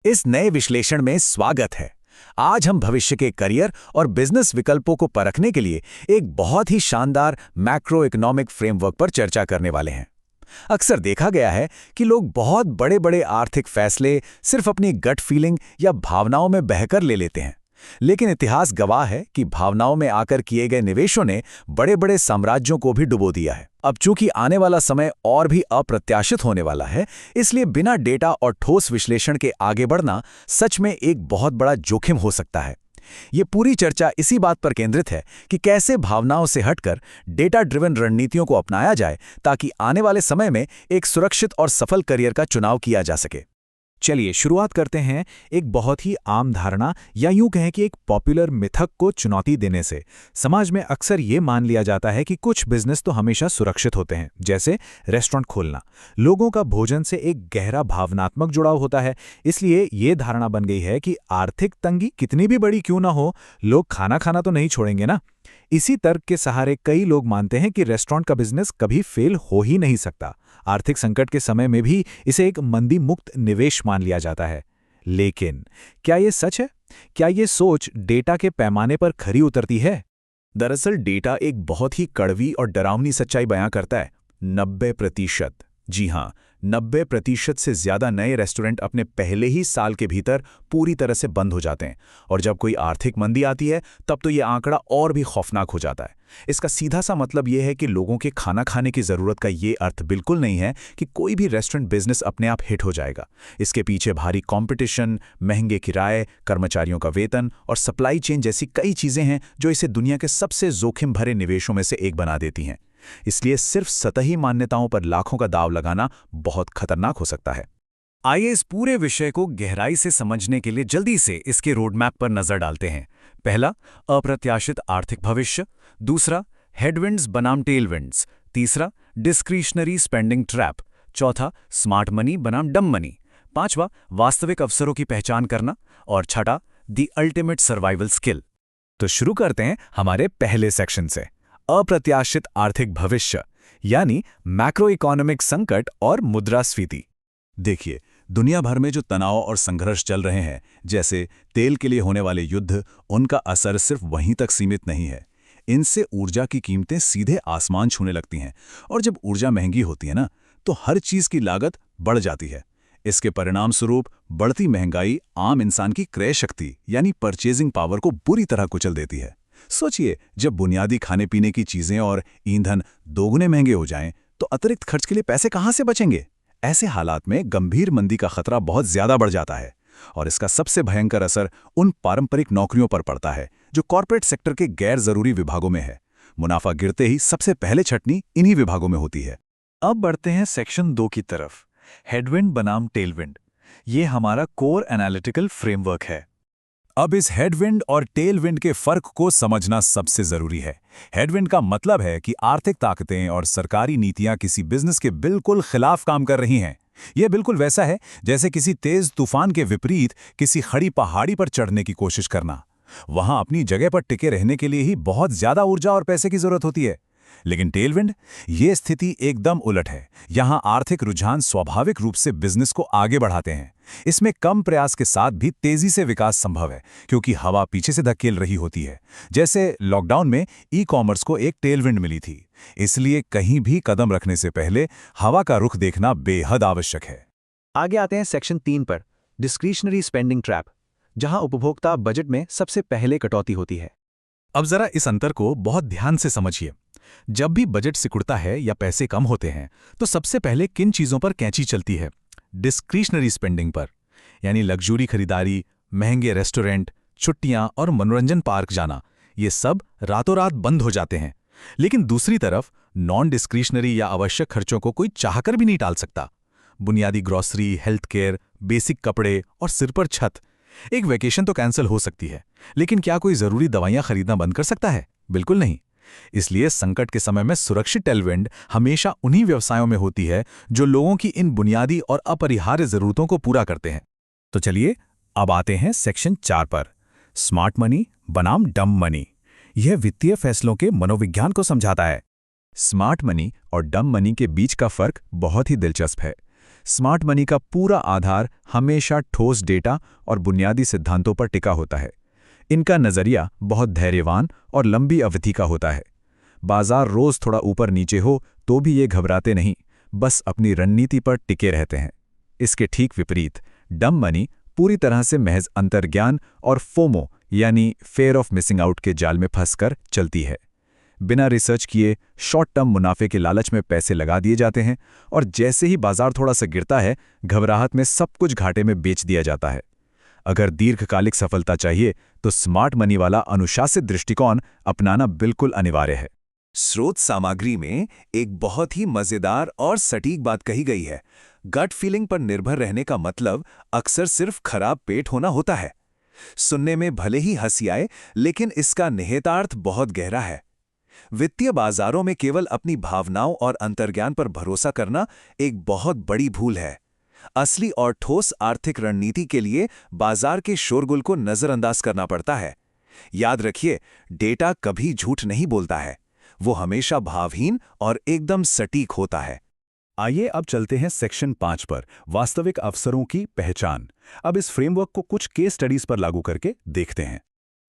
इस नए विश्लेषण में स्वागत है। आज हम भविष्य के करियर और बिजनेस विकल्पों को परखने के लिए एक बहुत ही शानदार मैक्रो इकोनॉमिक फ्रेमवर्क पर चर्चा करने वाले हैं। अक्सर देखा गया है कि लोग बहुत बड़े-बड़े आर्थिक फैसले सिर्फ अपनी गट फीलिंग या भावनाओं में बहकर ले लेते हैं, लेकिन इतिहास गवाह है कि भावनाओं में आकर किए गए निवेशों ने बड़े-बड़े साम्राज्यों को भी डुबो दिया है। अब चूंकि आने वाला समय और भी अप्रत्याशित होने वाला है, इसलिए बिना डेटा और ठोस विश्लेषण के आगे बढ़ना सच में एक बहुत बड़ा जोखिम हो सकता है। ये पूरी चर्चा इसी बात पर केंद्रित है कि कैसे भावनाओं से हटकर डेटा ड्रिवन रणनीतियों को अपनाया जाए ताकि आने वाले समय में एक सुरक्षित और सफल करियर का चुनाव किया जा सके। चलिए शुरुआत करते हैं एक बहुत ही आम धारणा या यूं कहें कि एक पॉपुलर मिथक को चुनौती देने से। समाज में अक्सर ये मान लिया जाता है कि कुछ बिजनेस तो हमेशा सुरक्षित होते हैं, जैसे रेस्टोरेंट खोलना। लोगों का भोजन से एक गहरा भावनात्मक जुड़ाव होता है, इसलिए ये धारणा बन गई है कि आर्थिक तंगी कितनी भी बड़ी क्यों ना हो, लोग खाना खाना तो नहीं छोड़ेंगे ना। इसी तर्क के सहारे कई लोग मानते हैं कि रेस्टोरेंट का बिजनेस कभी फेल हो ही नहीं सकता। आर्थिक संकट के समय में भी इसे एक मंदी मुक्त निवेश मान लिया जाता है। लेकिन क्या ये सच है? क्या ये सोच डेटा के पैमाने पर खरी उतरती है? दरअसल डेटा एक बहुत ही कड़वी और डरावनी सच्चाई बयां करता है। 90%, जी हाँ, 90% से ज्यादा नए रेस्टोरेंट अपने पहले ही साल के भीतर पूरी तरह से बंद हो जाते हैं, और जब कोई आर्थिक मंदी आती है तब तो ये आंकड़ा और भी खौफनाक हो जाता है। इसका सीधा सा मतलब ये है कि लोगों के खाना खाने की ज़रूरत का ये अर्थ बिल्कुल नहीं है कि कोई भी रेस्टोरेंट बिजनेस अपने आप हिट हो जाएगा। इसके पीछे भारी कंपटीशन, महंगे किराए, कर्मचारियों का वेतन और सप्लाई चेन जैसी कई चीज़ें हैं जो इसे दुनिया के सबसे जोखिम भरे निवेशों में से एक बना देती हैं। इसलिए सिर्फ सतही मान्यताओं पर लाखों का दाव लगाना बहुत खतरनाक हो सकता है। आइए इस पूरे विषय को गहराई से समझने के लिए जल्दी से इसके रोडमैप पर नजर डालते हैं। पहला, अप्रत्याशित आर्थिक भविष्य। दूसरा, हेडविंड्स बनाम टेलविंड्स। तीसरा, डिस्क्रिशनरी स्पेंडिंग ट्रैप। चौथा, स्मार्ट मनी बनाम डम मनी। पांचवा, वास्तविक अवसरों की पहचान करना। और छठा, द अल्टीमेट सर्वाइवल स्किल। तो शुरू करते हैं हमारे पहले सेक्शन से, अप्रत्याशित आर्थिक भविष्य यानी मैक्रो इकोनॉमिक संकट और मुद्रास्फीति। देखिए, दुनिया भर में जो तनाव और संघर्ष चल रहे हैं, जैसे तेल के लिए होने वाले युद्ध, उनका असर सिर्फ वहीं तक सीमित नहीं है। इनसे ऊर्जा की कीमतें सीधे आसमान छूने लगती हैं, और जब ऊर्जा महंगी होती है ना, तो हर चीज की लागत बढ़ जाती है। इसके परिणाम स्वरूप बढ़ती महंगाई आम इंसान की क्रय शक्ति यानी परचेजिंग पावर को बुरी तरह कुचल देती है। सोचिए, जब बुनियादी खाने पीने की चीजें और ईंधन दोगुने महंगे हो जाएं, तो अतिरिक्त खर्च के लिए पैसे कहां से बचेंगे? ऐसे हालात में गंभीर मंदी का खतरा बहुत ज्यादा बढ़ जाता है, और इसका सबसे भयंकर असर उन पारंपरिक नौकरियों पर पड़ता है जो कॉर्पोरेट सेक्टर के गैर जरूरी विभागों में है। मुनाफा गिरते ही सबसे पहले छटनी इन्हीं विभागों में होती है। अब बढ़ते हैं सेक्शन 2 की तरफ, हेडविंड बनाम टेलविंड। ये हमारा कोर एनालिटिकल फ्रेमवर्क है। अब इस हेडविंड और टेलविंड के फर्क को समझना सबसे जरूरी है। हेडविंड का मतलब है कि आर्थिक ताकतें और सरकारी नीतियां किसी बिजनेस के बिल्कुल खिलाफ काम कर रही हैं। यह बिल्कुल वैसा है जैसे किसी तेज तूफान के विपरीत किसी खड़ी पहाड़ी पर चढ़ने की कोशिश करना। वहां अपनी जगह पर टिके रहने के लिए ही बहुत ज्यादा ऊर्जा और पैसे की जरूरत होती है। लेकिन टेलविंड, ये स्थिति एकदम उलट है। यहां आर्थिक रुझान स्वाभाविक रूप से बिजनेस को आगे बढ़ाते हैं। इसमें कम प्रयास के साथ भी तेजी से विकास संभव है, क्योंकि हवा पीछे से धकेल रही होती है। जैसे लॉकडाउन में ई कॉमर्स को एक टेलविंड मिली थी। इसलिए कहीं भी कदम रखने से पहले हवा का रुख देखना बेहद आवश्यक है। आगे आते हैं सेक्शन 3 पर, डिस्क्रिशनरी स्पेंडिंग ट्रैप, जहां उपभोक्ता बजट में सबसे पहले कटौती होती है। अब जरा इस अंतर को बहुत ध्यान से समझिए। जब भी बजट सिकुड़ता है या पैसे कम होते हैं, तो सबसे पहले किन चीजों पर कैंची चलती है? डिस्क्रिशनरी स्पेंडिंग पर, यानी लग्जरी खरीदारी, महंगे रेस्टोरेंट, छुट्टियां और मनोरंजन पार्क जाना। ये सब रातों रात बंद हो जाते हैं। लेकिन दूसरी तरफ नॉन डिस्क्रिशनरी या आवश्यक खर्चों को कोई चाहकर भी नहीं टाल सकता। बुनियादी ग्रॉसरी, हेल्थ केयर, बेसिक कपड़े और सिर पर छत। एक वेकेशन तो कैंसिल हो सकती है, लेकिन क्या कोई जरूरी दवाइयां खरीदना बंद कर सकता है? बिल्कुल नहीं। इसलिए संकट के समय में सुरक्षित टेलविंड हमेशा उन्हीं व्यवसायों में होती है जो लोगों की इन बुनियादी और अपरिहार्य जरूरतों को पूरा करते हैं। तो चलिए अब आते हैं सेक्शन 4 पर, स्मार्ट मनी बनाम डम मनी। यह वित्तीय फैसलों के मनोविज्ञान को समझाता है। स्मार्ट मनी और डम मनी के बीच का फर्क बहुत ही दिलचस्प है। स्मार्ट मनी का पूरा आधार हमेशा ठोस डेटा और बुनियादी सिद्धांतों पर टिका होता है। इनका नज़रिया बहुत धैर्यवान और लंबी अवधि का होता है। बाजार रोज थोड़ा ऊपर नीचे हो तो भी ये घबराते नहीं, बस अपनी रणनीति पर टिके रहते हैं। इसके ठीक विपरीत डम मनी पूरी तरह से महज अंतर्ज्ञान और फोमो यानी फेयर ऑफ मिसिंग आउट के जाल में फंसकर चलती है। बिना रिसर्च किए शॉर्ट टर्म मुनाफे के लालच में पैसे लगा दिए जाते हैं और जैसे ही बाजार थोड़ा सा गिरता है, घबराहट में सब कुछ घाटे में बेच दिया जाता है। अगर दीर्घकालिक सफलता चाहिए तो स्मार्ट मनी वाला अनुशासित दृष्टिकोण अपनाना बिल्कुल अनिवार्य है। स्रोत सामग्री में एक बहुत ही मजेदार और सटीक बात कही गई है। गट फीलिंग पर निर्भर रहने का मतलब अक्सर सिर्फ खराब पेट होना होता है। सुनने में भले ही हंसी आए, लेकिन इसका निहितार्थ बहुत गहरा है। वित्तीय बाजारों में केवल अपनी भावनाओं और अंतर्ज्ञान पर भरोसा करना एक बहुत बड़ी भूल है। असली और ठोस आर्थिक रणनीति के लिए बाजार के शोरगुल को नजरअंदाज करना पड़ता है। याद रखिए, डेटा कभी झूठ नहीं बोलता है, वो हमेशा भावहीन और एकदम सटीक होता है। आइए अब चलते हैं सेक्शन 5 पर, वास्तविक अवसरों की पहचान। अब इस फ्रेमवर्क को कुछ केस स्टडीज पर लागू करके देखते हैं।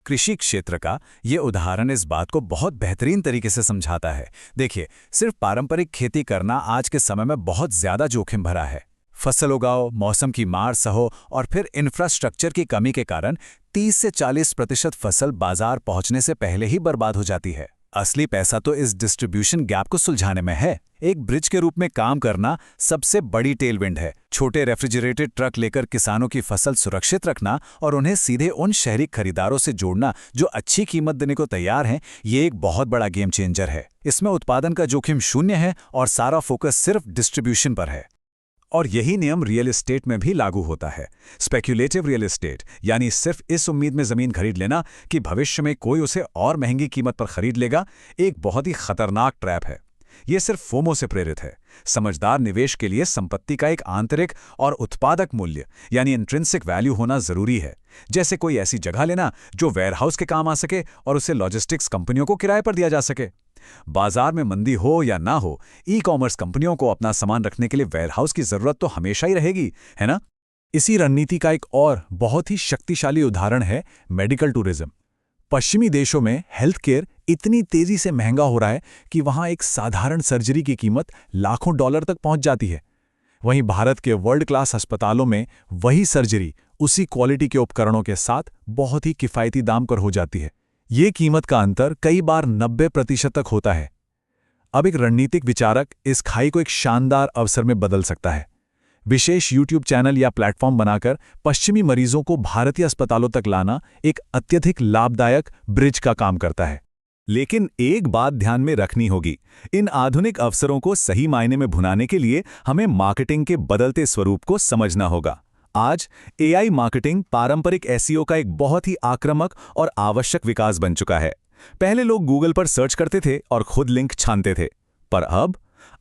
कृषि क्षेत्र का ये उदाहरण इस बात को बहुत बेहतरीन तरीके से समझाता है। देखिए, सिर्फ पारंपरिक खेती करना आज के समय में बहुत ज्यादा जोखिम भरा है। फसल उगाओ, मौसम की मार सहो और फिर इंफ्रास्ट्रक्चर की कमी के कारण 30 से 40% फसल बाजार पहुंचने से पहले ही बर्बाद हो जाती है। असली पैसा तो इस डिस्ट्रीब्यूशन गैप को सुलझाने में है। एक ब्रिज के रूप में काम करना सबसे बड़ी टेलविंड है। छोटे रेफ्रिजरेटेड ट्रक लेकर किसानों की फसल सुरक्षित रखना और उन्हें सीधे उन शहरी खरीदारों से जोड़ना जो अच्छी कीमत देने को तैयार हैं, ये एक बहुत बड़ा गेम चेंजर है। इसमें उत्पादन का जोखिम शून्य है और सारा फोकस सिर्फ डिस्ट्रीब्यूशन पर है। और यही नियम रियल एस्टेट में भी लागू होता है। स्पेक्युलेटिव रियल एस्टेट यानी सिर्फ इस उम्मीद में जमीन खरीद लेना कि भविष्य में कोई उसे और महंगी कीमत पर खरीद लेगा, एक बहुत ही खतरनाक ट्रैप है। ये सिर्फ फोमो से प्रेरित है। समझदार निवेश के लिए संपत्ति का एक आंतरिक और उत्पादक मूल्य यानी इंट्रिंसिक वैल्यू होना जरूरी है। जैसे कोई ऐसी जगह लेना जो वेयरहाउस के काम आ सके और उसे लॉजिस्टिक्स कंपनियों को किराए पर दिया जा सके। बाजार में मंदी हो या ना हो, ई कॉमर्स कंपनियों को अपना सामान रखने के लिए वेयरहाउस की जरूरत तो हमेशा ही रहेगी, है ना? इसी रणनीति का एक और बहुत ही शक्तिशाली उदाहरण है मेडिकल टूरिज्म। पश्चिमी देशों में हेल्थ केयर इतनी तेजी से महंगा हो रहा है कि वहां एक साधारण सर्जरी की कीमत लाखों डॉलर तक पहुंच जाती है। वहीं भारत के वर्ल्ड क्लास अस्पतालों में वही सर्जरी उसी क्वालिटी के उपकरणों के साथ बहुत ही किफ़ायती दाम पर हो जाती है। ये कीमत का अंतर कई बार 90% तक होता है। अब एक रणनीतिक विचारक इस खाई को एक शानदार अवसर में बदल सकता है। विशेष YouTube चैनल या प्लेटफॉर्म बनाकर पश्चिमी मरीजों को भारतीय अस्पतालों तक लाना एक अत्यधिक लाभदायक ब्रिज का काम करता है। लेकिन एक बात ध्यान में रखनी होगी, इन आधुनिक अवसरों को सही मायने में भुनाने के लिए हमें मार्केटिंग के बदलते स्वरूप को समझना होगा। आज AI मार्केटिंग पारंपरिक SEO का एक बहुत ही आक्रामक और आवश्यक विकास बन चुका है। पहले लोग गूगल पर सर्च करते थे और खुद लिंक छानते थे, पर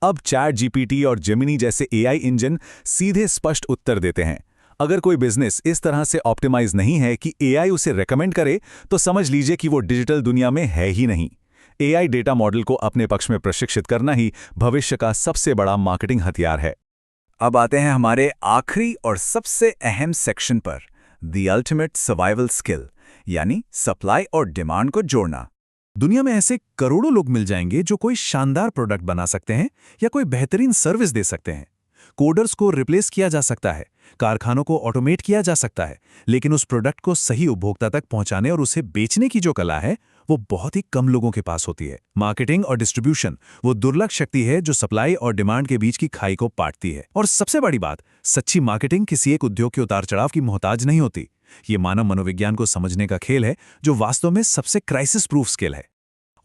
अब चैट GPT और जेमिनी जैसे AI इंजन सीधे स्पष्ट उत्तर देते हैं। अगर कोई बिजनेस इस तरह से ऑप्टिमाइज नहीं है कि AI उसे रेकमेंड करे, तो समझ लीजिए कि वो डिजिटल दुनिया में है ही नहीं। AI डेटा मॉडल को अपने पक्ष में प्रशिक्षित करना ही भविष्य का सबसे बड़ा मार्केटिंग हथियार है। अब आते हैं हमारे आखिरी और सबसे अहम सेक्शन पर, द अल्टीमेट सर्वाइवल स्किल यानी सप्लाई और डिमांड को जोड़ना। दुनिया में ऐसे करोड़ों लोग मिल जाएंगे जो कोई शानदार प्रोडक्ट बना सकते हैं या कोई बेहतरीन सर्विस दे सकते हैं। कोडर्स को रिप्लेस किया जा सकता है, कारखानों को ऑटोमेट किया जा सकता है, लेकिन उस प्रोडक्ट को सही उपभोक्ता तक पहुंचाने और उसे बेचने की जो कला है, वो बहुत ही कम लोगों के पास होती है। मार्केटिंग और डिस्ट्रीब्यूशन वो दुर्लभ शक्ति है जो सप्लाई और डिमांड के बीच की खाई को पाटती है। और सबसे बड़ी बात, सच्ची मार्केटिंग किसी एक उद्योग के उतार चढ़ाव की मोहताज नहीं होती। ये मानव मनोविज्ञान को समझने का खेल है जो वास्तव में सबसे क्राइसिस प्रूफ स्किल है।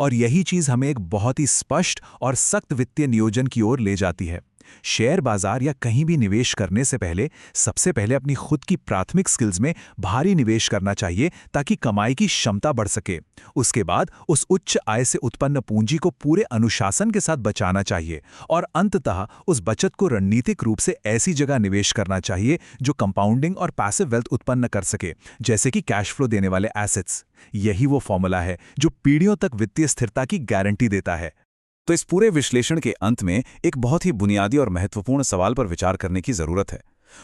और यही चीज हमें एक बहुत ही स्पष्ट और सख्त वित्तीय नियोजन की ओर ले जाती है। शेयर बाजार या कहीं भी निवेश करने से पहले सबसे पहले अपनी खुद की प्राथमिक स्किल्स में भारी निवेश करना चाहिए ताकि कमाई की क्षमता बढ़ सके। उसके बाद उस उच्च आय से उत्पन्न पूंजी को पूरे अनुशासन के साथ बचाना चाहिए और अंततः उस बचत को रणनीतिक रूप से ऐसी जगह निवेश करना चाहिए जो कंपाउंडिंग और पैसिव वेल्थ उत्पन्न कर सके, जैसे कि कैश फ्लो देने वाले एसेट्स। यही वो फॉर्मूला है जो पीढ़ियों तक वित्तीय स्थिरता की गारंटी देता है। तो इस पूरे विश्लेषण के अंत में एक बहुत ही बुनियादी और महत्वपूर्ण सवाल पर विचार करने की जरूरत है।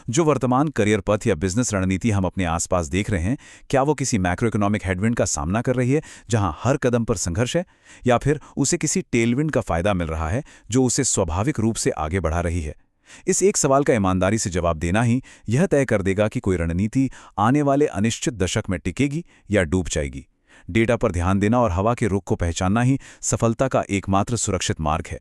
जो वर्तमान करियर पथ या बिजनेस रणनीति हम अपने आसपास देख रहे हैं, क्या वो किसी मैक्रो इकोनॉमिक हेडविंड का सामना कर रही है जहां हर कदम पर संघर्ष है, या फिर उसे किसी टेलविंड का फायदा मिल रहा है जो उसे स्वाभाविक रूप से आगे बढ़ा रही है? इस एक सवाल का ईमानदारी से जवाब देना ही यह तय कर देगा कि कोई रणनीति आने वाले अनिश्चित दशक में टिकेगी या डूब जाएगी। डेटा पर ध्यान देना और हवा के रुख को पहचानना ही सफलता का एकमात्र सुरक्षित मार्ग है।